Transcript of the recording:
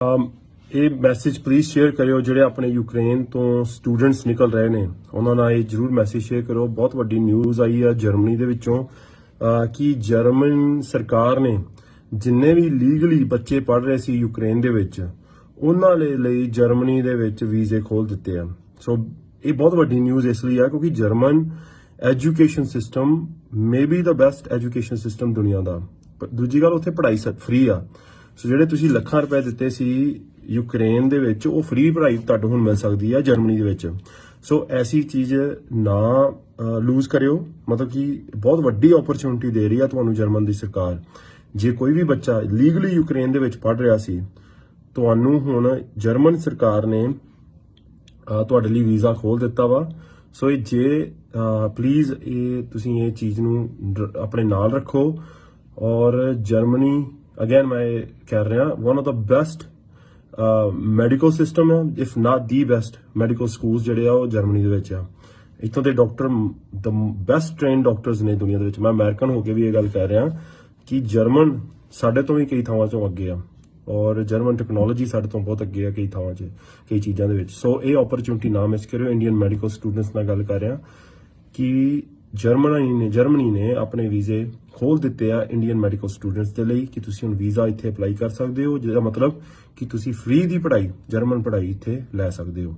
ਇਹ message please share ਕਰਿਓ ਜਿਹੜੇ ਆਪਣੇ ਯੂਕਰੇਨ ਤੋਂ ਸਟੂਡੈਂਟਸ ਨਿਕਲ ਰਹੇ ਨੇ ਉਹਨਾਂ ਨਾਲ ਇਹ ਜਰੂਰ ਮੈਸੇਜ ਸ਼ੇਅਰ ਕਰੋ। ਬਹੁਤ ਵੱਡੀ ਨਿਊਜ਼ ਆਈ ਆ ਜਰਮਨੀ ਦੇ ਵਿੱਚੋਂ ਕਿ ਜਰਮਨ ਸਰਕਾਰ ਨੇ ਜਿੰਨੇ ਵੀ ਲੀਗਲੀ ਬੱਚੇ ਪੜ੍ਹ ਰਹੇ ਸੀ ਯੂਕਰੇਨ ਦੇ ਵਿੱਚ ਉਹਨਾਂ ਲਈ ਜਰਮਨੀ ਦੇ ਵਿੱਚ ਵੀਜ਼ੇ ਖੋਲ ਦਿੱਤੇ ਆ। ਸੋ ਇਹ ਬਹੁਤ ਵੱਡੀ ਨਿਊਜ਼ ਇਸ ਲਈ ਆ ਕਿਉਂਕਿ German education system may be ਦਾ ਬੈਸਟ ਐਜੂਕੇਸ਼ਨ ਸਿਸਟਮ ਦੁਨੀਆ ਦਾ। ਦੂਜੀ ਗੱਲ ਉੱਥੇ ਪੜ੍ਹਾਈ ਫ੍ਰੀ ਆ। ਸੋ ਜਿਹੜੇ ਤੁਸੀਂ ਲੱਖਾਂ ਰੁਪਏ ਦਿੱਤੇ ਸੀ ਯੂਕਰੇਨ ਦੇ ਵਿੱਚ ਉਹ ਫ੍ਰੀ ਪੜ੍ਹਾਈ ਤੁਹਾਨੂੰ ਹੁਣ ਮਿਲ ਸਕਦੀ ਆ ਜਰਮਨੀ ਦੇ ਵਿੱਚ। ਸੋ ਐਸੀ ਚੀਜ਼ ਨਾ ਲੂਜ਼ ਕਰਿਓ, ਮਤਲਬ ਕਿ ਬਹੁਤ ਵੱਡੀ ਓਪਰਚੁਨਿਟੀ ਦੇ ਰਹੀ ਆ ਤੁਹਾਨੂੰ ਜਰਮਨ ਦੀ ਸਰਕਾਰ। ਜੇ ਕੋਈ ਵੀ ਬੱਚਾ ਲੀਗਲੀ ਯੂਕਰੇਨ ਦੇ ਵਿੱਚ ਪੜ੍ਹ ਰਿਹਾ ਸੀ ਤੁਹਾਨੂੰ ਹੁਣ ਜਰਮਨ ਸਰਕਾਰ ਨੇ ਤੁਹਾਡੇ ਲਈ ਵੀਜ਼ਾ ਖੋਲ ਦਿੱਤਾ ਵਾ। ਸੋ ਇਹ ਜੇ ਪਲੀਜ਼ ਇਹ ਤੁਸੀਂ ਇਹ ਚੀਜ਼ ਨੂੰ ਆਪਣੇ ਨਾਲ ਰੱਖੋ। ਔਰ ਜਰਮਨੀ ਅਗੇਨ ਮੈਂ ਕਹਿ ਰਿਹਾ one of the best medical system ਹੈ, if not the best medical schools ਜਿਹੜੇ ਆ ਉਹ ਜਰਮਨੀ ਦੇ ਵਿੱਚ ਆ। ਇੱਥੋਂ ਦੇ doctor the best trained doctors ਨੇ ਦੁਨੀਆ ਦੇ ਵਿੱਚ। ਮੈਂ ਅਮਰੀਕਨ ਹੋ ਕੇ ਵੀ ਇਹ ਗੱਲ ਕਹਿ ਰਿਹਾ ਕਿ ਜਰਮਨ ਸਾਡੇ ਤੋਂ ਵੀ ਕਈ ਥਾਵਾਂ 'ਚੋਂ ਅੱਗੇ ਆ ਔਰ ਜਰਮਨ ਟੈਕਨੋਲੋਜੀ ਸਾਡੇ ਤੋਂ ਬਹੁਤ ਅੱਗੇ ਆ ਕਈ ਥਾਵਾਂ 'ਚ ਕਈ ਚੀਜ਼ਾਂ ਦੇ ਵਿੱਚ। ਸੋ ਇਹ ਓਪਰਚੁਨਿਟੀ ਨਾ ਮਿਸ ਕਰਿਓ। ਇੰਡੀਅਨ ਮੈਡੀਕਲ ਸਟੂਡੈਂਟਸ ਨਾਲ ਗੱਲ ਕਰ ਰਿਹਾ ਕਿ ਜਰਮਨੀ ਨੇ ਆਪਣੇ ਵੀਜ਼ੇ ਖੋਲ ਦਿੱਤੇ ਆ ਇੰਡੀਅਨ ਮੈਡੀਕਲ ਸਟੂਡੈਂਟਸ ਦੇ ਲਈ ਕਿ ਤੁਸੀਂ ਹੁਣ ਵੀਜ਼ਾ ਇੱਥੇ ਅਪਲਾਈ ਕਰ ਸਕਦੇ ਹੋ, ਜਿਹਦਾ ਮਤਲਬ ਕਿ ਤੁਸੀਂ ਫ੍ਰੀ ਦੀ ਪੜ੍ਹਾਈ ਜਰਮਨ ਪੜ੍ਹਾਈ ਇੱਥੇ ਲੈ ਸਕਦੇ ਹੋ।